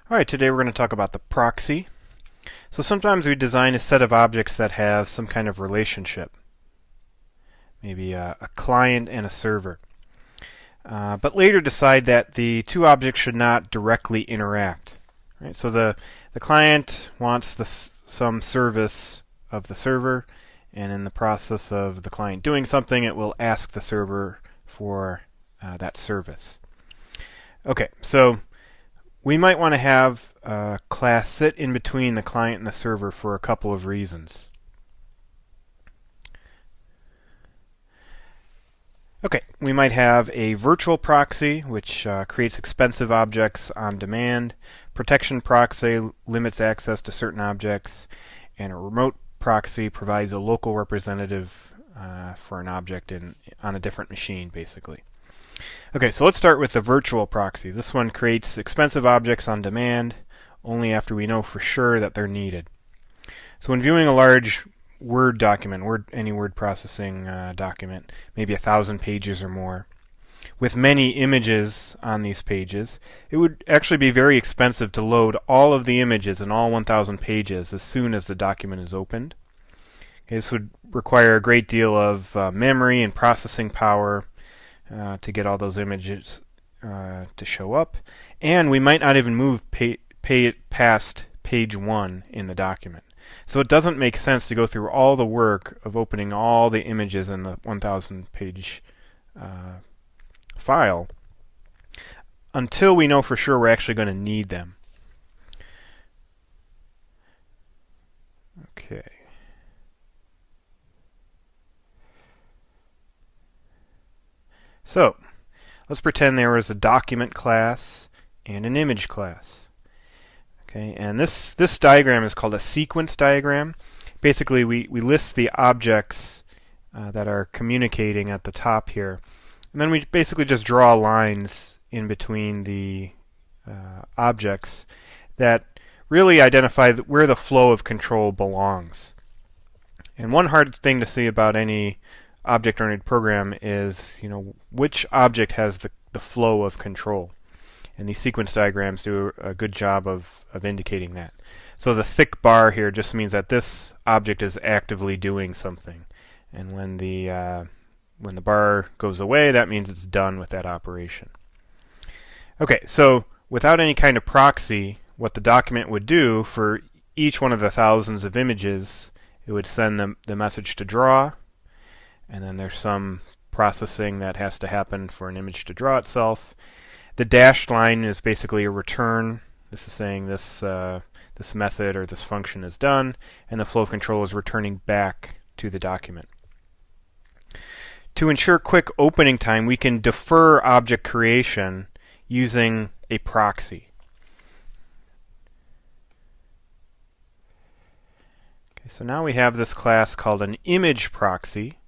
Alright, today we're going to talk about the proxy. So sometimes we design a set of objects that have some kind of relationship. Maybe a client and a server. But later decide that the two objects should not directly interact. Right? So the client wants some service of the server, and in the process of the client doing something, it will ask the server for that service. Okay, so we might want to have a class sit in between the client and the server for a couple of reasons. Okay, we might have a virtual proxy, which creates expensive objects on demand. Protection proxy limits access to certain objects. And a remote proxy provides a local representative for an object on a different machine, basically. Okay, so let's start with the virtual proxy. This one creates expensive objects on demand only after we know for sure that they're needed. So when viewing a large Word document, any word processing document, maybe 1,000 pages or more, with many images on these pages, it would actually be very expensive to load all of the images in all 1,000 pages as soon as the document is opened. Okay, this would require a great deal of memory and processing power to get all those images to show up, and we might not even move past page 1 in the document. So it doesn't make sense to go through all the work of opening all the images in the 1,000 page file until we know for sure we're actually going to need them. Okay. So, let's pretend there was a document class and an image class. Okay, and this diagram is called a sequence diagram. Basically, we list the objects that are communicating at the top here. And then we basically just draw lines in between the objects that really identify where the flow of control belongs. And one hard thing to see about any object-oriented program is, which object has the flow of control. And these sequence diagrams do a good job of indicating that. So the thick bar here just means that this object is actively doing something. And when the bar goes away, that means it's done with that operation. Okay, so without any kind of proxy, what the document would do for each one of the thousands of images, it would send the message to draw, and then there's some processing that has to happen for an image to draw itself. The dashed line is basically a return. This is saying this method or this function is done, and the flow of control is returning back to the document. To ensure quick opening time, we can defer object creation using a proxy. Okay, so now we have this class called an image proxy.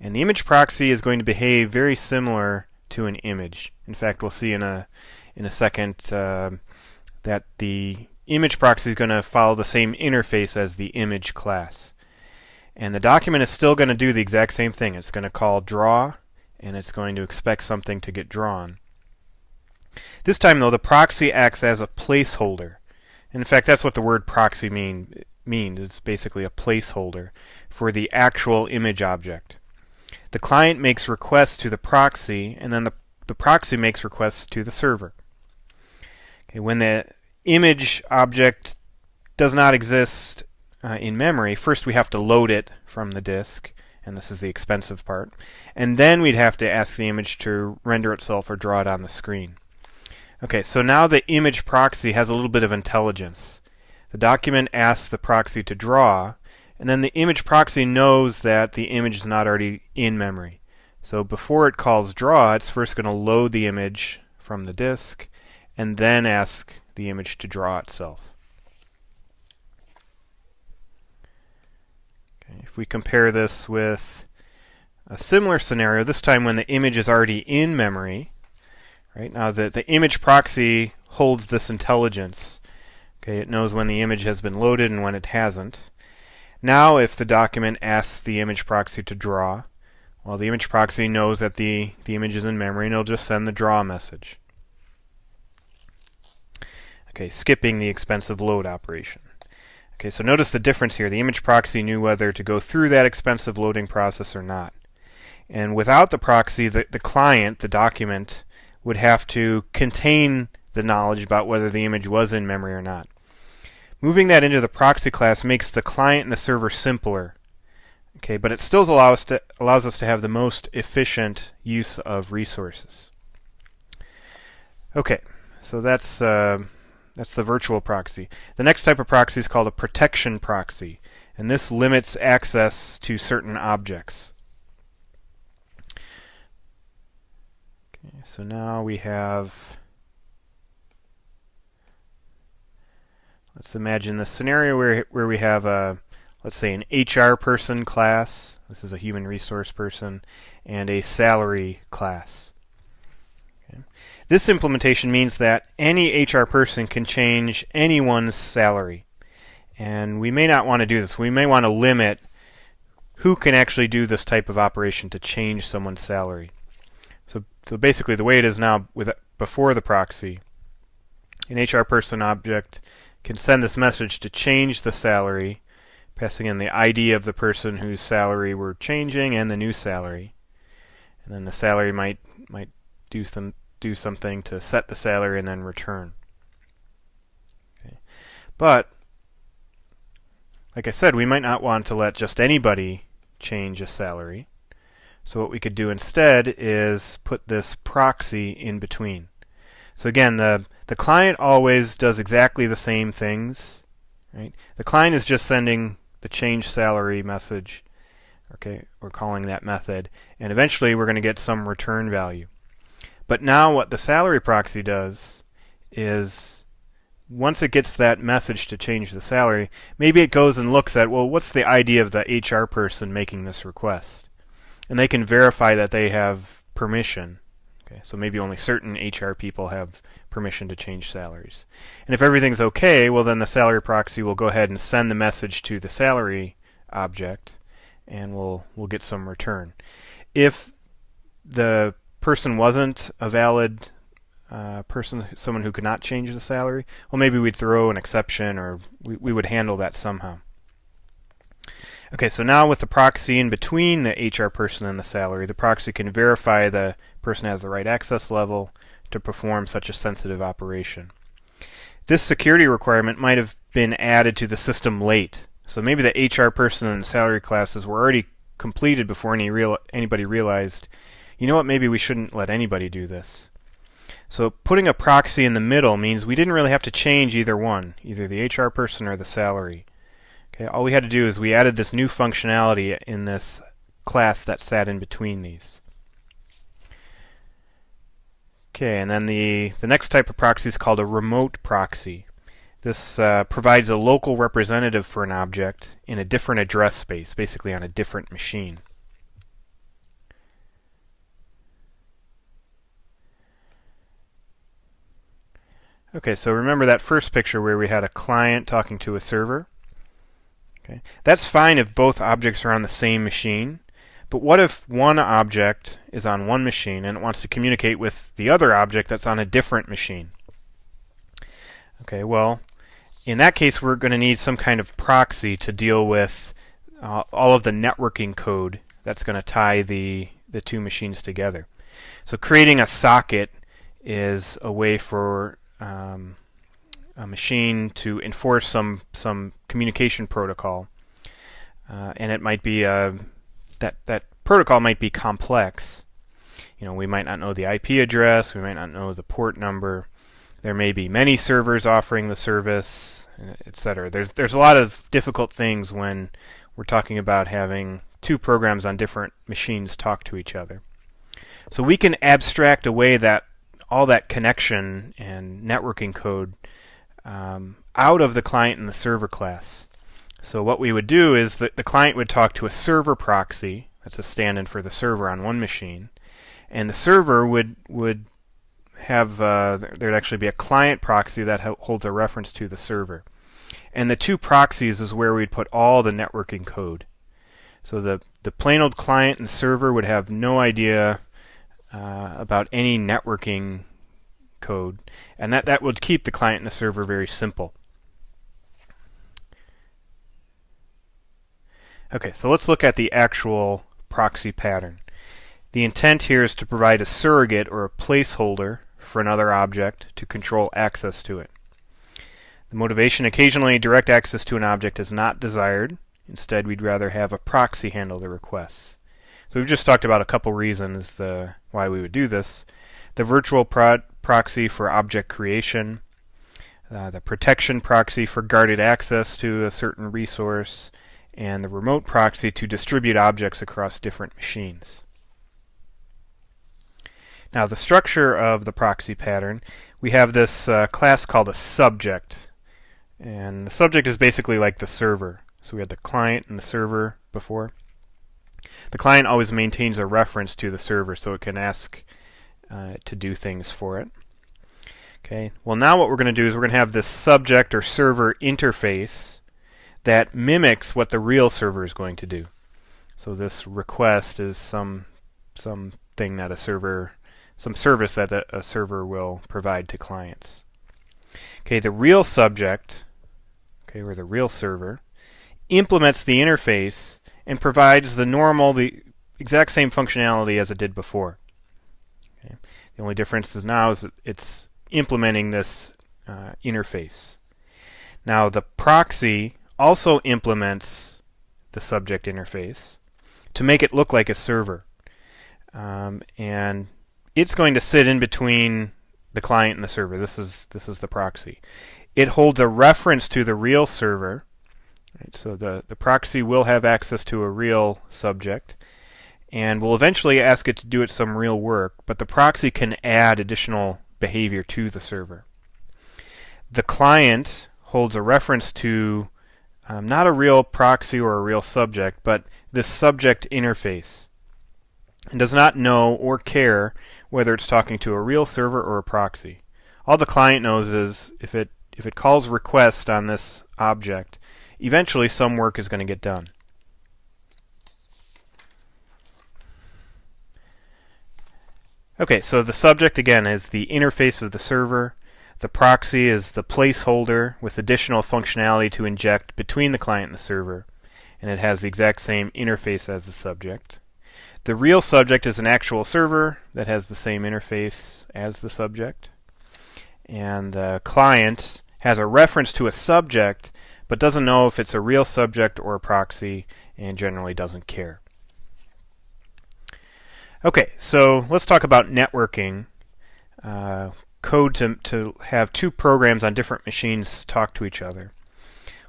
And the image proxy is going to behave very similar to an image. In fact, we'll see in a second that the image proxy is going to follow the same interface as the image class. And the document is still going to do the exact same thing. It's going to call draw, and it's going to expect something to get drawn. This time, though, the proxy acts as a placeholder. And in fact, that's what the word proxy means. It's basically a placeholder for the actual image object. The client makes requests to the proxy, and then the proxy makes requests to the server. Okay, when the image object does not exist in memory, first we have to load it from the disk, and this is the expensive part, and then we'd have to ask the image to render itself or draw it on the screen. Okay, so now the image proxy has a little bit of intelligence. The document asks the proxy to draw, and then the image proxy knows that the image is not already in memory. So before it calls draw, it's first going to load the image from the disk, and then ask the image to draw itself. Okay, if we compare this with a similar scenario, this time when the image is already in memory, right? Now the image proxy holds this intelligence. Okay, it knows when the image has been loaded and when it hasn't. Now if the document asks the image proxy to draw, well, the image proxy knows that the image is in memory, and it'll just send the draw message. okay, skipping the expensive load operation. Okay, so notice the difference here. The image proxy knew whether to go through that expensive loading process or not. And without the proxy, the client, the document, would have to contain the knowledge about whether the image was in memory or not. Moving that into the proxy class makes the client and the server simpler. Okay, but it still allows us to have the most efficient use of resources. Okay, so that's the virtual proxy. The next type of proxy is called a protection proxy, and this limits access to certain objects. Okay, so now we have, let's imagine the scenario where we have a, let's say, an HR person class. This is a human resource person, and a salary class. Okay. This implementation means that any HR person can change anyone's salary. And we may not want to do this. We may want to limit who can actually do this type of operation to change someone's salary. So basically the way it is now before the proxy, an HR person object can send this message to change the salary, passing in the ID of the person whose salary we're changing and the new salary. And then the salary might do something to set the salary and then return. Okay. But like I said, we might not want to let just anybody change a salary. So what we could do instead is put this proxy in between. So again, the client always does exactly the same things. Right? The client is just sending the change salary message. Okay, we're calling that method, and eventually we're going to get some return value. But now what the salary proxy does is, once it gets that message to change the salary, maybe it goes and looks at, well, what's the ID of the HR person making this request? And they can verify that they have permission. Okay, so maybe only certain HR people have permission to change salaries. And if everything's okay, well then the salary proxy will go ahead and send the message to the salary object, and we'll get some return. If the person wasn't a valid person, someone who could not change the salary, well, maybe we'd throw an exception, or we would handle that somehow. Okay, so now with the proxy in between the HR person and the salary, the proxy can verify the person has the right access level to perform such a sensitive operation. This security requirement might have been added to the system late. So maybe the HR person and salary classes were already completed before anybody realized, you know what, maybe we shouldn't let anybody do this. So putting a proxy in the middle means we didn't really have to change either one, either the HR person or the salary. Okay, all we had to do is we added this new functionality in this class that sat in between these. Okay, and then the next type of proxy is called a remote proxy. This provides a local representative for an object in a different address space, basically on a different machine. Okay, so remember that first picture where we had a client talking to a server? Okay. That's fine if both objects are on the same machine, but what if one object is on one machine and it wants to communicate with the other object that's on a different machine? Okay, well, in that case we're going to need some kind of proxy to deal with all of the networking code that's going to tie the two machines together. So creating a socket is a way for a machine to enforce some communication protocol, and it might be that protocol might be complex. You know, we might not know the IP address, we might not know the port number. There may be many servers offering the service, etc. There's a lot of difficult things when we're talking about having two programs on different machines talk to each other. So we can abstract away all that connection and networking code out of the client and the server class. So what we would do is that the client would talk to a server proxy, that's a stand-in for the server on one machine, and the server would have, there'd actually be a client proxy that holds a reference to the server. And the two proxies is where we'd put all the networking code. So the plain old client and server would have no idea about any networking code, and that would keep the client and the server very simple. Okay, so let's look at the actual proxy pattern. The intent here is to provide a surrogate or a placeholder for another object to control access to it. The motivation: occasionally direct access to an object is not desired. Instead, we'd rather have a proxy handle the requests. So we've just talked about a couple reasons why we would do this. The virtual proxy for object creation, the protection proxy for guarded access to a certain resource, and the remote proxy to distribute objects across different machines. Now, the structure of the proxy pattern, we have this class called a subject. And the subject is basically like the server. So we had the client and the server before. The client always maintains a reference to the server, so it can ask to do things for it. Okay. Well, now what we're going to do is we're going to have this subject or server interface that mimics what the real server is going to do. So this request is some thing that some service that a server will provide to clients. Okay, the real subject, or the real server, implements the interface and provides the exact same functionality as it did before. Okay. The only difference now is that it's implementing this interface. Now, the proxy also implements the subject interface to make it look like a server. And it's going to sit in between the client and the server. This is the proxy. It holds a reference to the real server. Right? So the proxy will have access to a real subject and will eventually ask it to do some real work, but the proxy can add additional behavior to the server. The client holds a reference to not a real proxy or a real subject, but this subject interface, and does not know or care whether it's talking to a real server or a proxy. All the client knows is if it calls request on this object, eventually some work is going to get done. Okay, so the subject again is the interface of the server. The proxy is the placeholder with additional functionality to inject between the client and the server, and it has the exact same interface as the subject. The real subject is an actual server that has the same interface as the subject. And the client has a reference to a subject, but doesn't know if it's a real subject or a proxy, and generally doesn't care. Okay, so let's talk about networking. Code to have two programs on different machines talk to each other.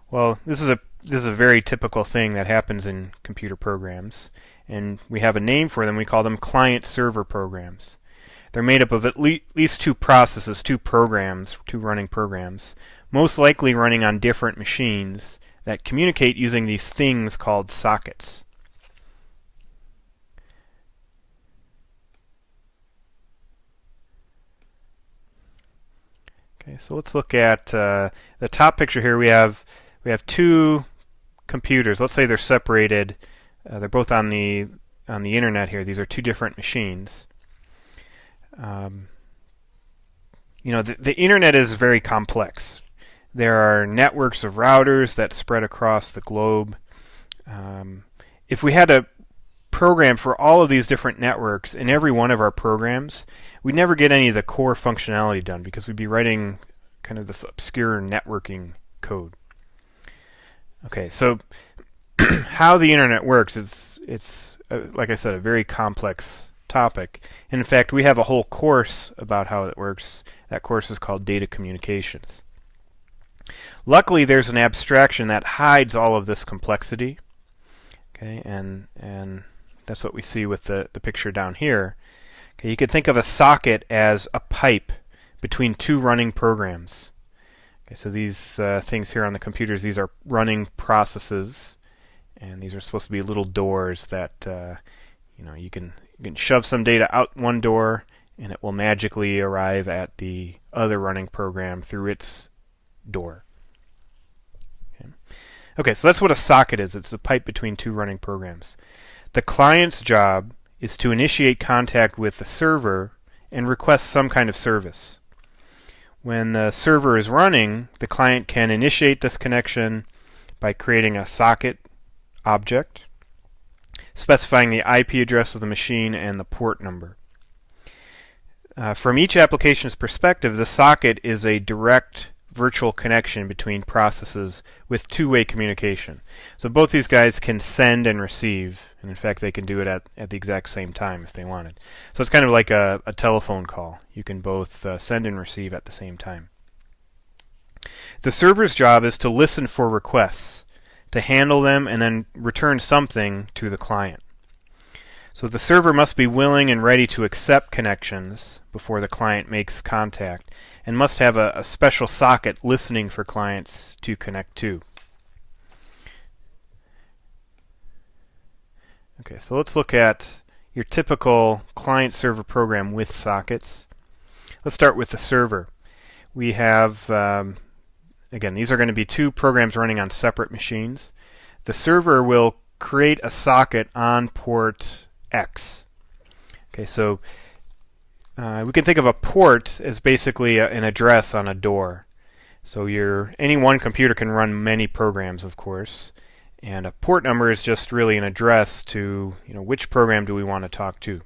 Well, this is a very typical thing that happens in computer programs, and we have a name for them. We call them client-server programs. They're made up of at least two processes, two running programs, most likely running on different machines that communicate using these things called sockets. Okay, so let's look at the top picture here. We have two computers. Let's say they're separated. They're both on the internet here. These are two different machines. The internet is very complex. There are networks of routers that spread across the globe. If we had a program for all of these different networks in every one of our programs, we'd never get any of the core functionality done because we'd be writing kind of this obscure networking code. Okay, so how the internet works, it's like I said, a very complex topic. And in fact, we have a whole course about how it works. That course is called Data Communications. Luckily, there's an abstraction that hides all of this complexity. Okay, and that's what we see with the picture down here. Okay, you could think of a socket as a pipe between two running programs. Okay, so these things here on the computers, these are running processes, and these are supposed to be little doors that you can shove some data out one door, and it will magically arrive at the other running program through its door. Okay, so that's what a socket is. It's a pipe between two running programs. The client's job is to initiate contact with the server and request some kind of service. When the server is running, the client can initiate this connection by creating a socket object, specifying the IP address of the machine and the port number. From each application's perspective, the socket is a direct virtual connection between processes with two-way communication. So both these guys can send and receive, and in fact they can do it at the exact same time if they wanted. So it's kind of like a telephone call. You can both send and receive at the same time. The server's job is to listen for requests, to handle them, and then return something to the client. So the server must be willing and ready to accept connections before the client makes contact, and must have a special socket listening for clients to connect to. Okay, so let's look at your typical client-server program with sockets. Let's start with the server. We have, again, these are going to be two programs running on separate machines. The server will create a socket on port X. Okay, so we can think of a port as basically an address on a door. So any one computer can run many programs, of course, and a port number is just really an address to which program do we want to talk to.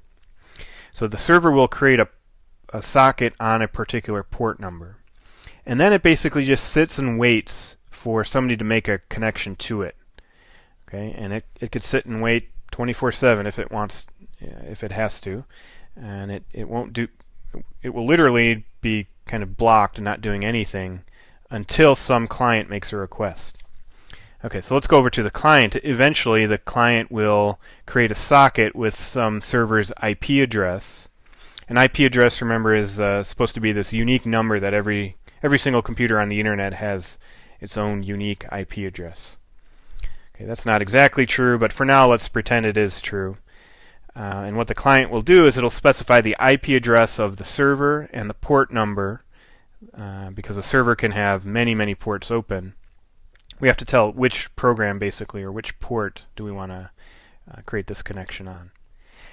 So the server will create a socket on a particular port number, and then it basically just sits and waits for somebody to make a connection to it. Okay, and it could sit and wait 24/7 if it wants, if it has to, and it won't do. It will literally be kind of blocked and not doing anything until some client makes a request. Okay, so let's go over to the client. Eventually, the client will create a socket with some server's IP address. An IP address, remember, is supposed to be this unique number that every single computer on the internet has its own unique IP address. Okay, that's not exactly true, but for now, let's pretend it is true. And what the client will do is it'll specify the IP address of the server and the port number, because a server can have many, many ports open. We have to tell which program, basically, or which port do we want to create this connection on.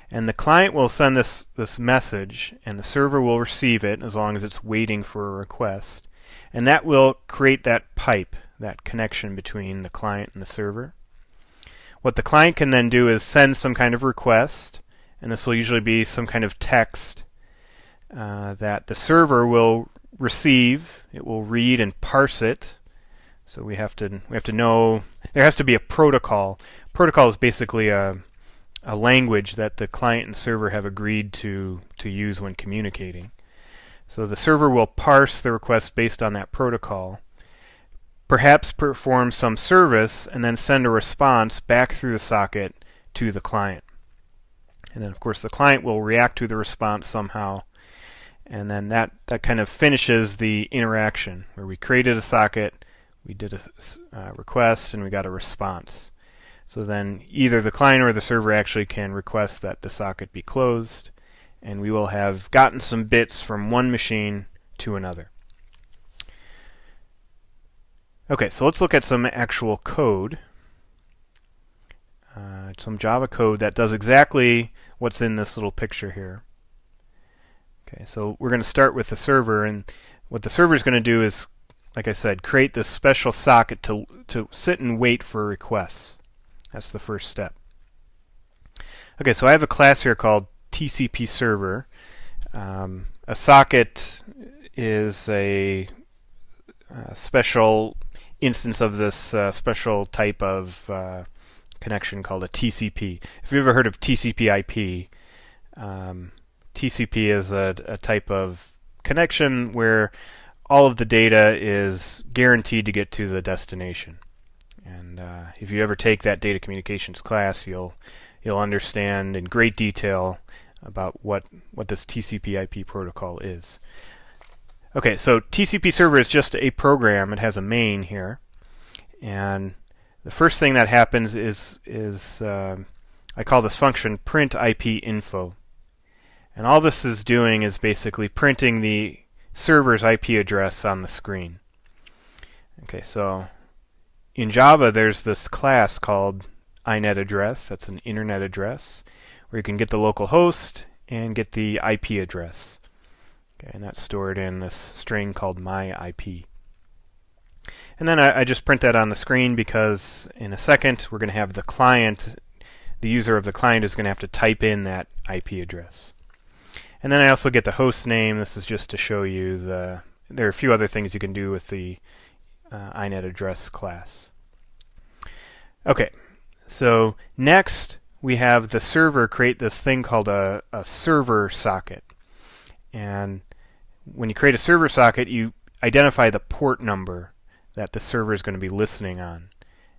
And the client will send this message, and the server will receive it as long as it's waiting for a request. And that will create that pipe, that connection between the client and the server. What the client can then do is send some kind of request, and this will usually be some kind of text that the server will receive. It will read and parse it. So we have to know there has to be a protocol. Protocol is basically a language that the client and server have agreed to use when communicating. So the server will parse the request based on that protocol, perhaps perform some service, and then send a response back through the socket to the client. And then, of course, the client will react to the response somehow, and then that kind of finishes the interaction, where we created a socket, we did a request, and we got a response. So then either the client or the server actually can request that the socket be closed, and we will have gotten some bits from one machine to another. Okay, so let's look at some actual code. Some Java code that does exactly what's in this little picture here. Okay, so we're going to start with the server, and what the server is going to do is, like I said, create this special socket to sit and wait for requests. That's the first step. Okay, so I have a class here called TCP server. A socket is a special instance of this special type of connection called a TCP. If you've ever heard of TCP/IP, TCP is a type of connection where all of the data is guaranteed to get to the destination. And if you ever take that data communications class, you'll understand in great detail about what this TCP/IP protocol is. Okay, so TCP server is just a program. It has a main here, and the first thing that happens is I call this function print IP info, and all this is doing is basically printing the server's IP address on the screen. Okay, so in Java there's this class called inetaddress. That's an internet address where you can get the local host and get the IP address. Okay, and that's stored in this string called myIP. And then I just print that on the screen because in a second we're going to have the client, the user of the client is going to have to type in that IP address. And then I also get the host name. This is just to show you there are a few other things you can do with the inet address class. Okay, so next we have the server create this thing called a server socket. And when you create a server socket, you identify the port number that the server is going to be listening on.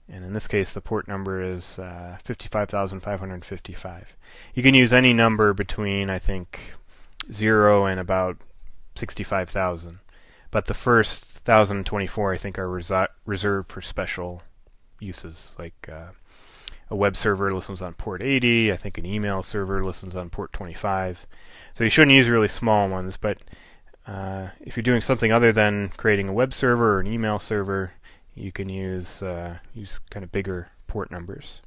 And in this case, the port number is 55,555. You can use any number between, I think, 0 and about 65,000. But the first 1,024, I think, are reserved for special uses, like a web server listens on port 80. I think an email server listens on port 25. So you shouldn't use really small ones, but if you're doing something other than creating a web server or an email server, you can use kind of bigger port numbers.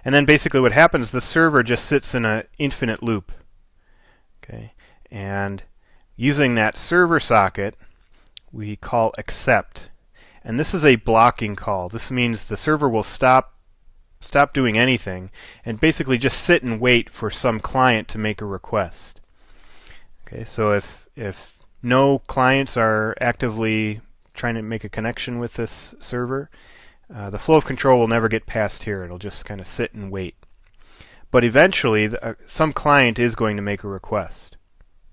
And then basically what happens, the server just sits in an infinite loop. Okay, and using that server socket, we call accept. And this is a blocking call. This means the server will stop doing anything and basically just sit and wait for some client to make a request. Okay, so if no clients are actively trying to make a connection with this server, the flow of control will never get past here. It'll just kind of sit and wait. But eventually, some client is going to make a request.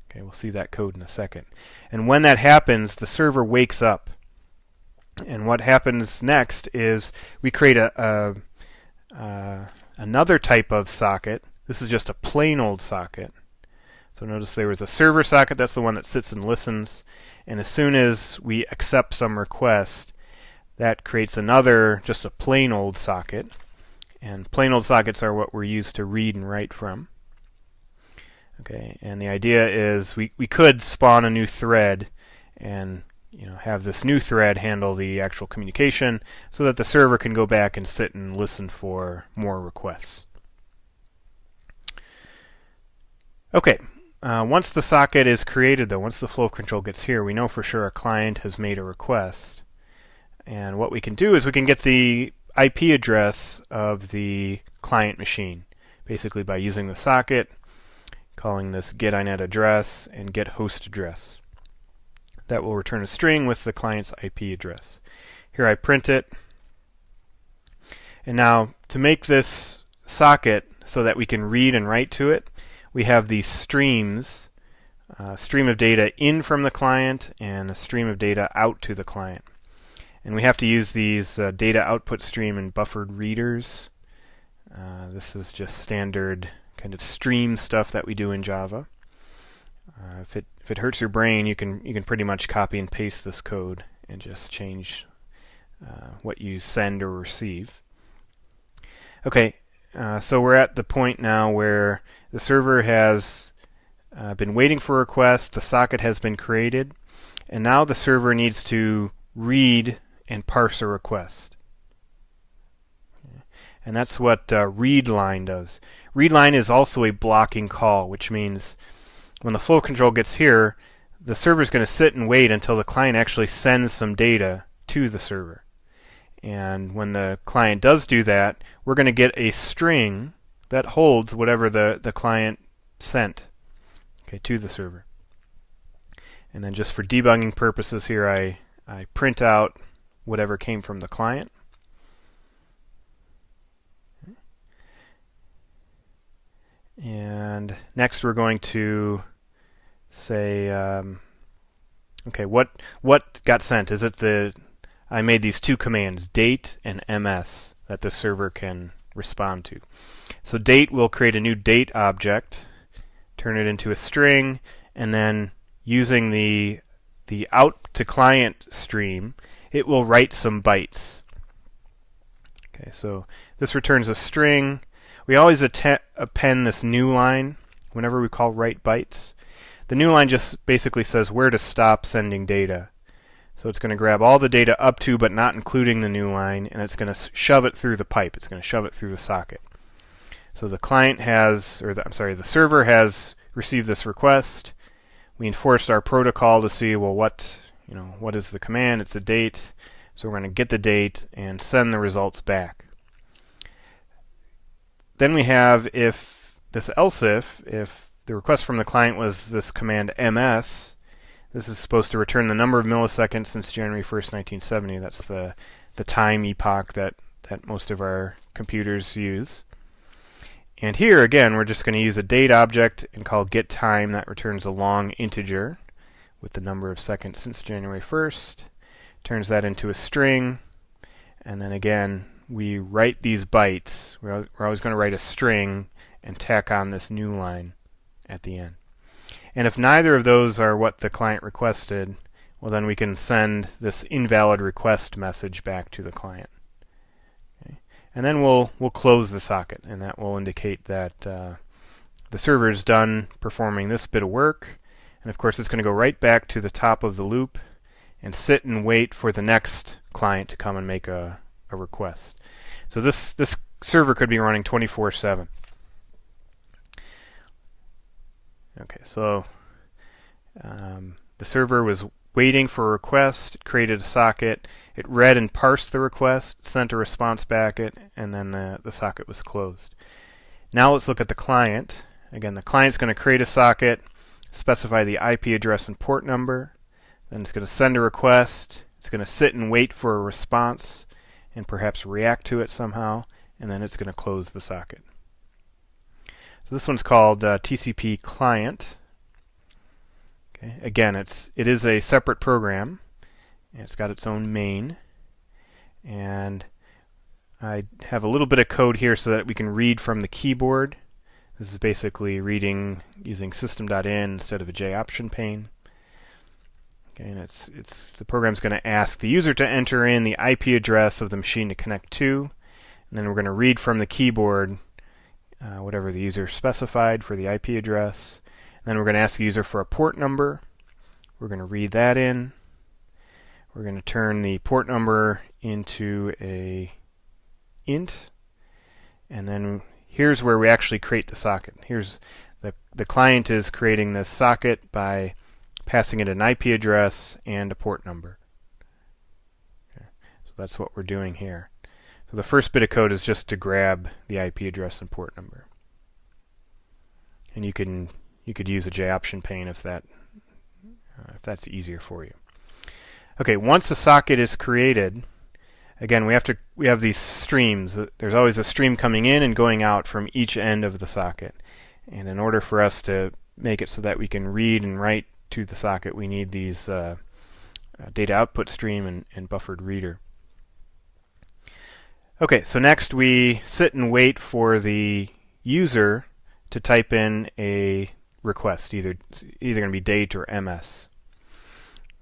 Okay, we'll see that code in a second. And when that happens, the server wakes up. And what happens next is we create another type of socket. This is just a plain old socket. So notice there was a server socket, that's the one that sits and listens. And as soon as we accept some request, that creates another, just a plain old socket. And plain old sockets are what we're used to read and write from. Okay, and the idea is we could spawn a new thread and have this new thread handle the actual communication so that the server can go back and sit and listen for more requests. Okay, once the socket is created, though, once the flow of control gets here, we know for sure a client has made a request. And what we can do is we can get the IP address of the client machine, basically by using the socket, calling this get inet address and get host address. That will return a string with the client's IP address. Here I print it. And now to make this socket so that we can read and write to it, we have these streams, a stream of data in from the client and a stream of data out to the client. And we have to use these data output stream and buffered readers. This is just standard kind of stream stuff that we do in Java. If it hurts your brain, you can pretty much copy and paste this code and just change what you send or receive. Okay, so we're at the point now where the server has been waiting for a request, the socket has been created, and now the server needs to read and parse a request. And that's what readLine does. ReadLine is also a blocking call, which means when the flow control gets here, the server is going to sit and wait until the client actually sends some data to the server. And when the client does do that, we're going to get a string that holds whatever the client sent, okay, to the server. And then just for debugging purposes here, I print out whatever came from the client. And next we're going to say, okay, what got sent? Is it I made these two commands, date and ms, that the server can respond to. So date will create a new date object, turn it into a string, and then using the out to client stream, it will write some bytes. Okay, so this returns a string. We always append this new line whenever we call write bytes. The new line just basically says where to stop sending data. So it's going to grab all the data up to but not including the new line, and it's going to shove it through the pipe. It's going to shove it through the socket. So the client has, the server has received this request. we enforced our protocol to see, well, what is the command? It's a date. So we're going to get the date and send the results back. Then we have if the request from the client was this command ms, this is supposed to return the number of milliseconds since January 1st, 1970. That's the time epoch that most of our computers use. And here, again, we're just going to use a date object and call getTime. That returns a long integer with the number of seconds since January 1st. Turns that into a string. And then again, we write these bytes. We're always going to write a string and tack on this new line at the end. And if neither of those are what the client requested, well, then we can send this invalid request message back to the client. And then we'll close the socket, and that will indicate that the server is done performing this bit of work. And of course, it's going to go right back to the top of the loop and sit and wait for the next client to come and make a request. So this server could be running 24/7. Okay, so the server was waiting for a request. It created a socket. It read and parsed the request, sent a response back, and then the socket was closed. Now let's look at the client. Again, the client's going to create a socket, specify the IP address and port number. Then it's going to send a request. It's going to sit and wait for a response and perhaps react to it somehow, and then it's going to close the socket. So this one's called TCP client. Okay. Again, it is a separate program. It's got its own main, and I have a little bit of code here so that we can read from the keyboard. This is basically reading using system.in instead of a JOption pane. Okay, and the program's going to ask the user to enter in the IP address of the machine to connect to, and then we're going to read from the keyboard whatever the user specified for the IP address. And then we're going to ask the user for a port number. We're going to read that in. We're going to turn the port number into a int, and then here's where we actually create the socket. Here's the client is creating this socket by passing it an IP address and a port number. Okay. So that's what we're doing here. So the first bit of code is just to grab the IP address and port number. And you could use a JOption pane if that's easier for you. Okay, once a socket is created, again we have these streams. There's always a stream coming in and going out from each end of the socket. And in order for us to make it so that we can read and write to the socket, we need these data output stream and buffered reader. Okay, so next we sit and wait for the user to type in a request, either going to be date or ms.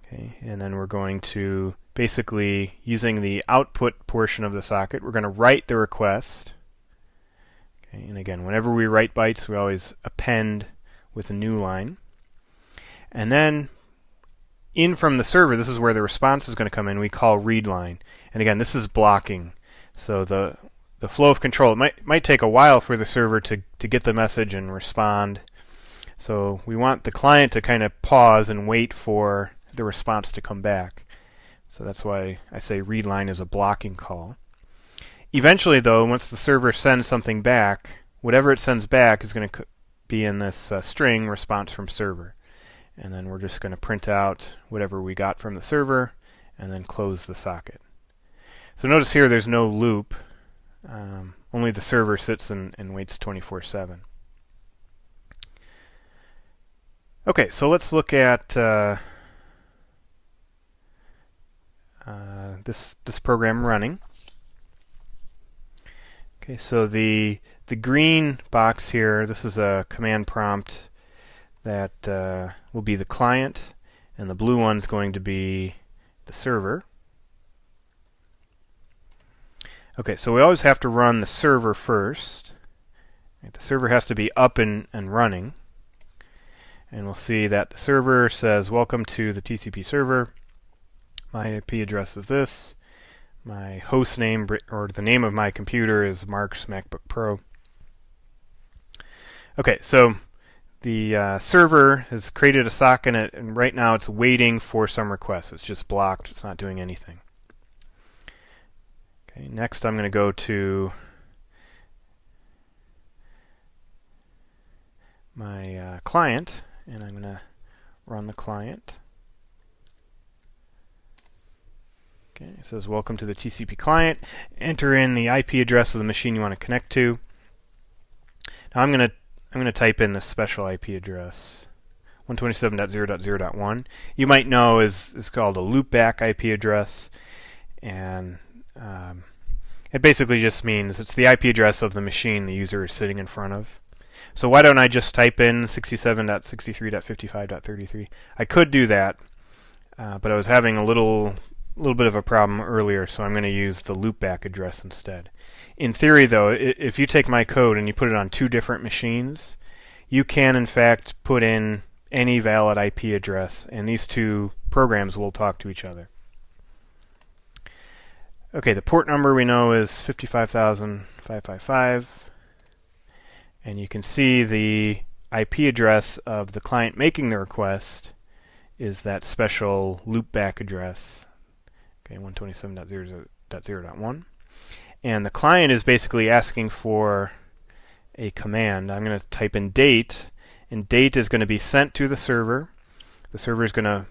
Okay, and then we're going to basically, using the output portion of the socket, we're going to write the request. Okay, and again, whenever we write bytes, we always append with a new line. And then in from the server, this is where the response is going to come in, we call readLine. And again, this is blocking. So the flow of control, it might take a while for the server to get the message and respond. So we want the client to kind of pause and wait for the response to come back. So that's why I say readLine is a blocking call. Eventually, though, once the server sends something back, whatever it sends back is going to be in this string response from server. And then we're just going to print out whatever we got from the server and then close the socket. So notice here there's no loop. Only the server sits and waits 24/7. Okay, so let's look at this program running. Okay, so the green box here, this is a command prompt that will be the client, and the blue one's going to be the server. Okay, so we always have to run the server first. Right, the server has to be up and running. And we'll see that the server says, welcome to the TCP server. My IP address is this. My host name, or the name of my computer, is Mark's MacBook Pro. Okay, so the server has created a socket, and right now it's waiting for some requests. It's just blocked. It's not doing anything. Okay, next I'm going to go to my client, and I'm going to run the client. Okay, it says welcome to the TCP client. Enter in the IP address of the machine you want to connect to. Now I'm going to type in this special IP address, 127.0.0.1. You might know is called a loopback IP address, and it basically just means it's the IP address of the machine the user is sitting in front of. So why don't I just type in 67.63.55.33? I could do that, but I was having a little bit of a problem earlier, so I'm going to use the loopback address instead. In theory, though, if you take my code and you put it on two different machines, you can, in fact, put in any valid IP address, and these two programs will talk to each other. Okay, the port number we know is 55,555, and you can see the IP address of the client making the request is that special loopback address, okay, 127.0.0.1. And the client is basically asking for a command. I'm going to type in date, and date is going to be sent to the server. The server is going to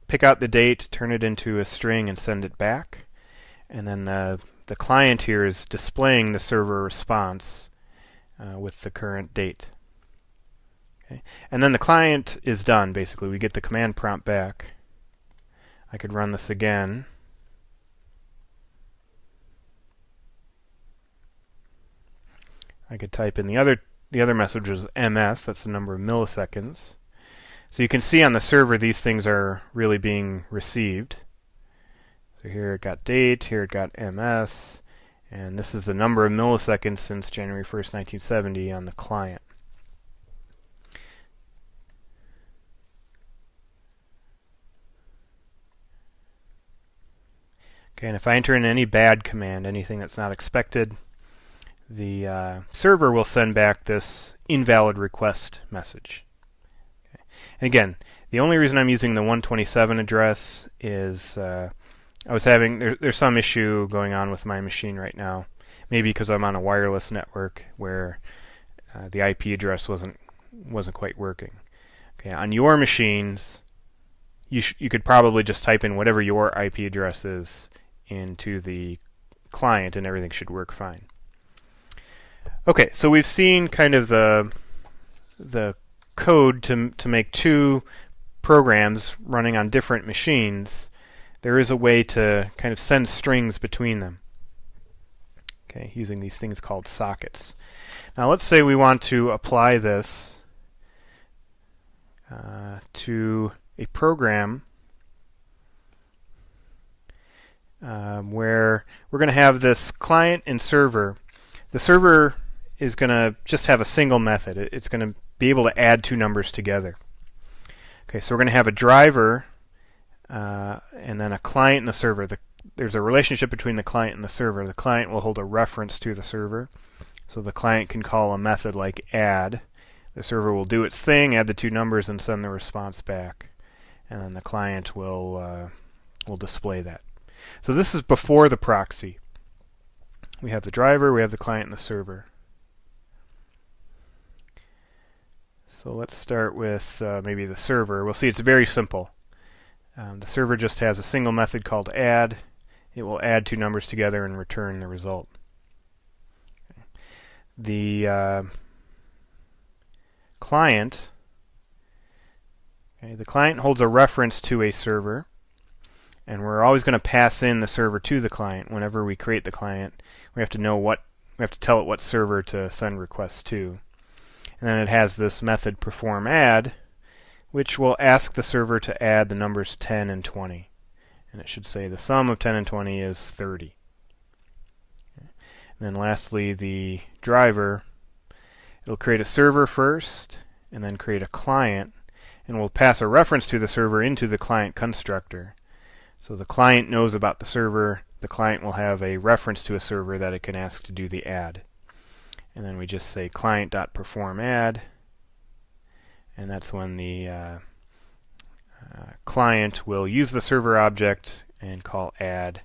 pick out the date, turn it into a string, and send it back. And then the client here is displaying the server response with the current date. Okay. And then the client is done, basically. We get the command prompt back. I could run this again. I could type in the other message was ms, that's the number of milliseconds. So you can see on the server these things are really being received. So here it got date, here it got ms, and this is the number of milliseconds since January 1st, 1970 on the client. Okay, and if I enter in any bad command, anything that's not expected, the server will send back this invalid request message. Okay. And again, the only reason I'm using the 127 address is I was having there's some issue going on with my machine right now. Maybe because I'm on a wireless network where the IP address wasn't quite working. Okay, on your machines, you could probably just type in whatever your IP address is into the client, and everything should work fine. Okay, so we've seen kind of the code to make two programs running on different machines. There is a way to kind of send strings between them, okay, using these things called sockets. Now let's say we want to apply this to a program where we're going to have this client and server. The server is going to just have a single method. It's going to be able to add two numbers together. Okay, so we're going to have a driver and then a client and the server. There's a relationship between the client and the server. The client will hold a reference to the server. So the client can call a method like add. The server will do its thing, add the two numbers, and send the response back. And then the client will display that. So this is before the proxy. We have the driver, we have the client, and the server. So let's start with maybe the server. We'll see it's very simple. The server just has a single method called add. It will add two numbers together and return the result. Okay. The client holds a reference to a server, and we're always going to pass in the server to the client. Whenever we create the client, we have to tell it what server to send requests to. And then it has this method perform add, which will ask the server to add the numbers 10 and 20. And it should say the sum of 10 and 20 is 30. Okay. And then lastly, the driver, it'll create a server first, and then create a client, and we'll pass a reference to the server into the client constructor. So the client knows about the server. The client will have a reference to a server that it can ask to do the add. And then we just say client.perform add. and that's when the client will use the server object and call add.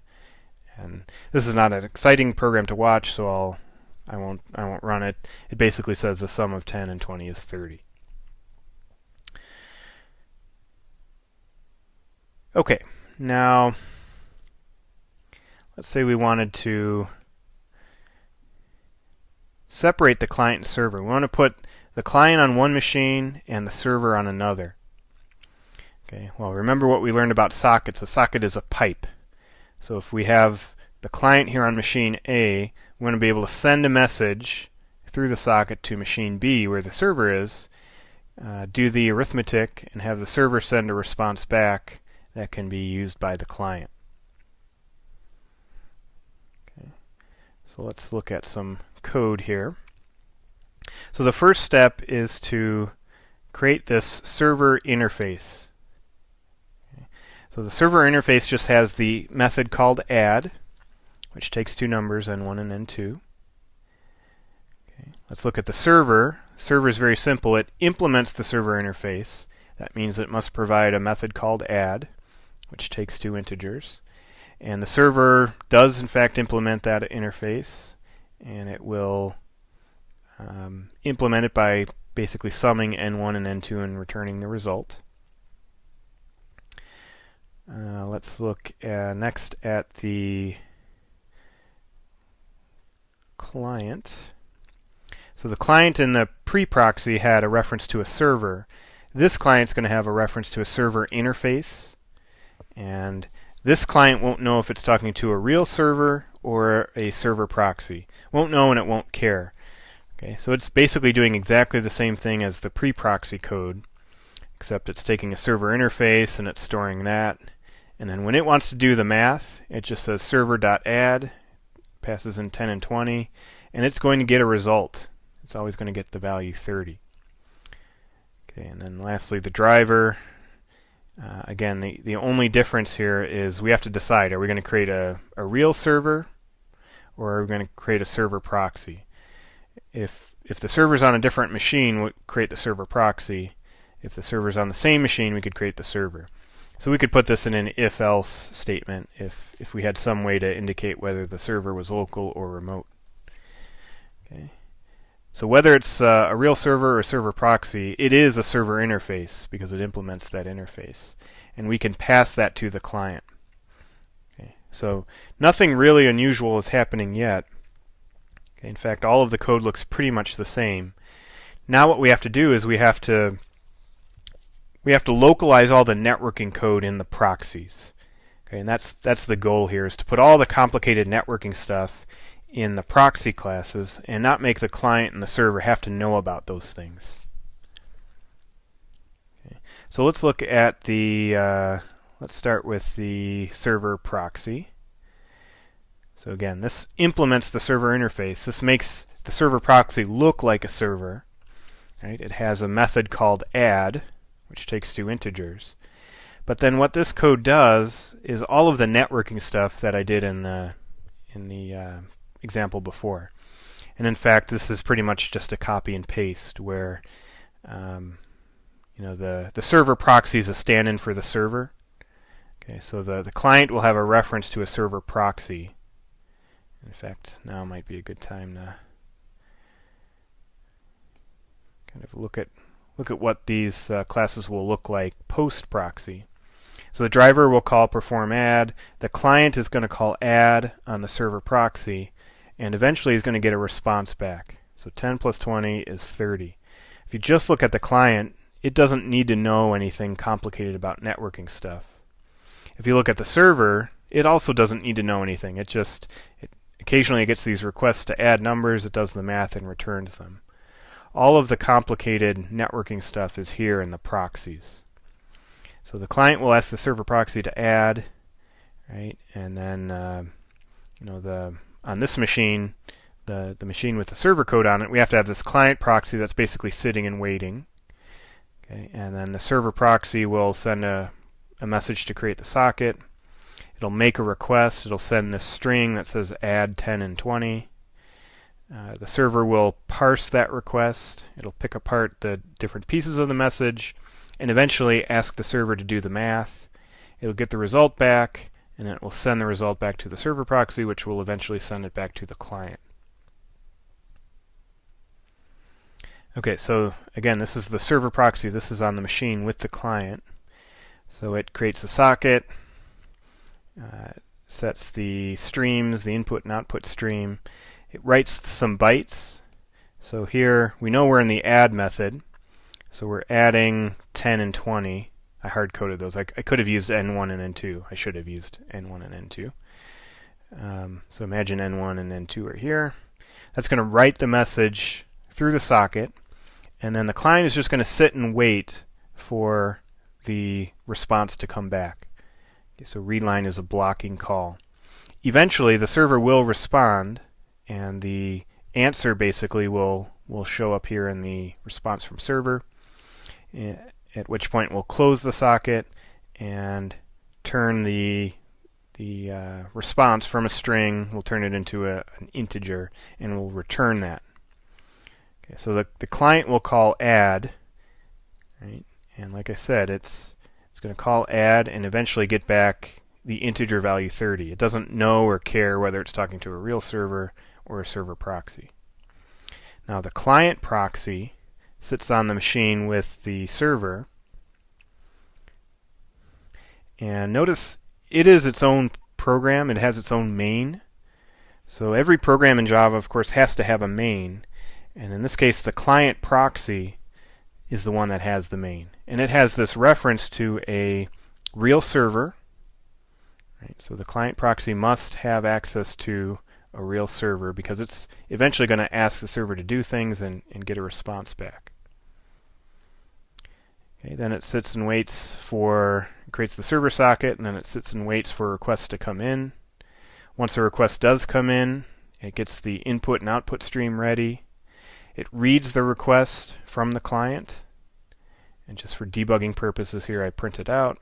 And this is not an exciting program to watch, so I won't run it. It basically says the sum of 10 and 20 is 30. Okay, now let's say we wanted to separate the client and server. We want to put the client on one machine and the server on another. Okay, well, remember what we learned about sockets. A socket is a pipe. So if we have the client here on machine A, we want to be able to send a message through the socket to machine B, where the server is, do the arithmetic, and have the server send a response back that can be used by the client. Okay. So let's look at some code here. So the first step is to create this server interface. Okay. So the server interface just has the method called add, which takes two numbers, n1 and n2. Okay. Let's look at the server. Server is very simple. It implements the server interface. That means it must provide a method called add, which takes two integers. And the server does in fact implement that interface, and it will implement it by basically summing n1 and n2 and returning the result. Let's look next at the client. So the client in the pre-proxy had a reference to a server. This client's going to have a reference to a server interface. And this client won't know if it's talking to a real server or a server proxy. Won't know, and it won't care. Okay, so it's basically doing exactly the same thing as the pre-proxy code, except it's taking a server interface and it's storing that. And then when it wants to do the math, it just says server.add, passes in 10 and 20, and it's going to get a result. It's always going to get the value 30. Okay, and then lastly, the driver. Again, the only difference here is we have to decide, are we going to create a real server, or are we going to create a server proxy? If the server's on a different machine, we'll create the server proxy. If the server's on the same machine, we could create the server. So we could put this in an if-else statement if we had some way to indicate whether the server was local or remote. Okay. So whether it's a real server or a server proxy, it is a server interface because it implements that interface. And we can pass that to the client. Okay. So nothing really unusual is happening yet. Okay. In fact, all of the code looks pretty much the same. Now what we have to do is we have to localize all the networking code in the proxies. Okay. And that's the goal here, is to put all the complicated networking stuff in the proxy classes and not make the client and the server have to know about those things. Okay. So let's look at the, let's start with the server proxy. So again, this implements the server interface. This makes the server proxy look like a server. Right? It has a method called add, which takes two integers. But then what this code does is all of the networking stuff that I did in the example before. And in fact, this is pretty much just a copy and paste where the server proxy is a stand-in for the server. Okay, so the client will have a reference to a server proxy. In fact, now might be a good time to kind of look at what these classes will look like post-proxy. So the driver will call perform add. The client is going to call add on the server proxy, and eventually he's going to get a response back. So 10 plus 20 is 30. If you just look at the client, it doesn't need to know anything complicated about networking stuff. If you look at the server, it also doesn't need to know anything. Occasionally it gets these requests to add numbers, it does the math and returns them. All of the complicated networking stuff is here in the proxies. So the client will ask the server proxy to add, right? And then on this machine, the machine with the server code on it, we have to have this client proxy that's basically sitting and waiting. Okay, and then the server proxy will send a message to create the socket. It'll make a request. It'll send this string that says add 10 and 20. The server will parse that request. It'll pick apart the different pieces of the message and eventually ask the server to do the math. It'll get the result back, and it will send the result back to the server proxy, which will eventually send it back to the client. Okay, so again, this is the server proxy. This is on the machine with the client. So it creates a socket, sets the streams, the input and output stream. It writes some bytes. So here we know we're in the add method. So we're adding 10 and 20. I hard-coded those. I could have used N1 and N2. I should have used N1 and N2. So imagine N1 and N2 are here. That's going to write the message through the socket, and then the client is just going to sit and wait for the response to come back. Okay, so readline is a blocking call. Eventually, the server will respond, and the answer basically will show up here in the response from server, at which point we'll close the socket and turn the response from a string, we'll turn it into an integer, and we'll return that. Okay, so the client will call add, right? And like I said, it's going to call add and eventually get back the integer value 30. It doesn't know or care whether it's talking to a real server or a server proxy. Now the client proxy sits on the machine with the server, and notice it is its own program. It has its own main. So every program in Java, of course, has to have a main, and in this case the client proxy is the one that has the main, and it has this reference to a real server. Right? So the client proxy must have access to a real server because it's eventually going to ask the server to do things and get a response back. Okay, then it sits and waits for, creates the server socket, and then it sits and waits for requests to come in. Once a request does come in, it gets the input and output stream ready. It reads the request from the client, and just for debugging purposes here I print it out.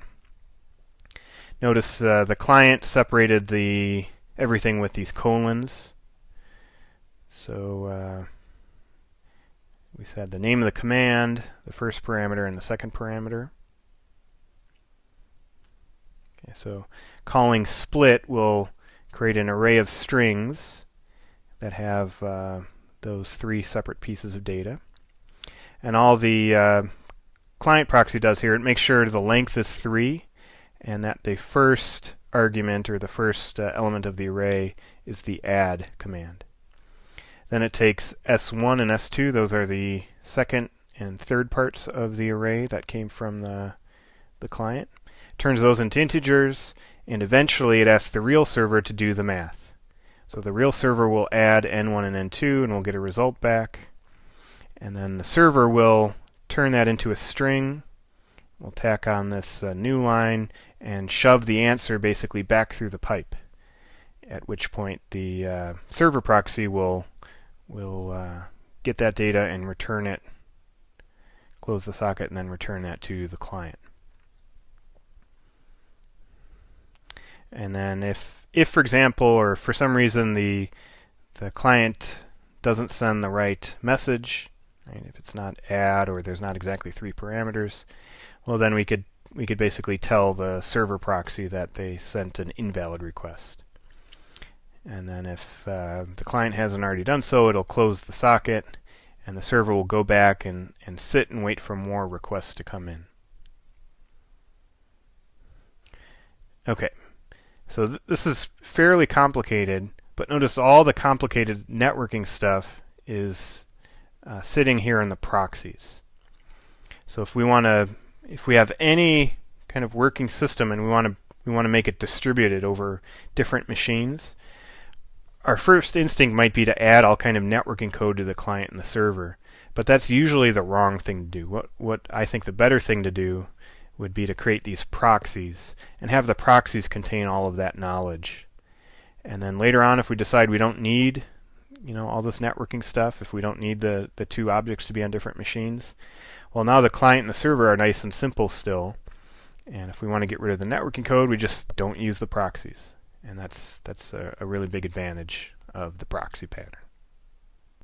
Notice the client separated everything with these colons. So we said the name of the command, the first parameter, and the second parameter. Okay, so calling split will create an array of strings that have those three separate pieces of data. And all the client proxy does here, it makes sure the length is 3 and that the first argument or the first element of the array is the add command. Then it takes S1 and S2, those are the second and third parts of the array that came from the client, turns those into integers, and eventually it asks the real server to do the math. So the real server will add N1 and N2 and we'll get a result back, and then the server will turn that into a string. We'll tack on this new line and shove the answer basically back through the pipe, at which point the server proxy will get that data and return it, close the socket, and then return that to the client. And then if for example, or for some reason the client doesn't send the right message, right, if it's not add or there's not exactly 3 parameters, well then we could basically tell the server proxy that they sent an invalid request. And then if the client hasn't already done so, it'll close the socket, and the server will go back and sit and wait for more requests to come in. Okay, so this is fairly complicated, but notice all the complicated networking stuff is sitting here in the proxies. So if we have any kind of working system and we want to make it distributed over different machines, our first instinct might be to add all kind of networking code to the client and the server, but that's usually the wrong thing to do. What I think the better thing to do would be to create these proxies and have the proxies contain all of that knowledge. And then later on, if we decide we don't need all this networking stuff, if we don't need the two objects to be on different machines, well, now the client and the server are nice and simple still, and if we want to get rid of the networking code, we just don't use the proxies. And that's a really big advantage of the proxy pattern.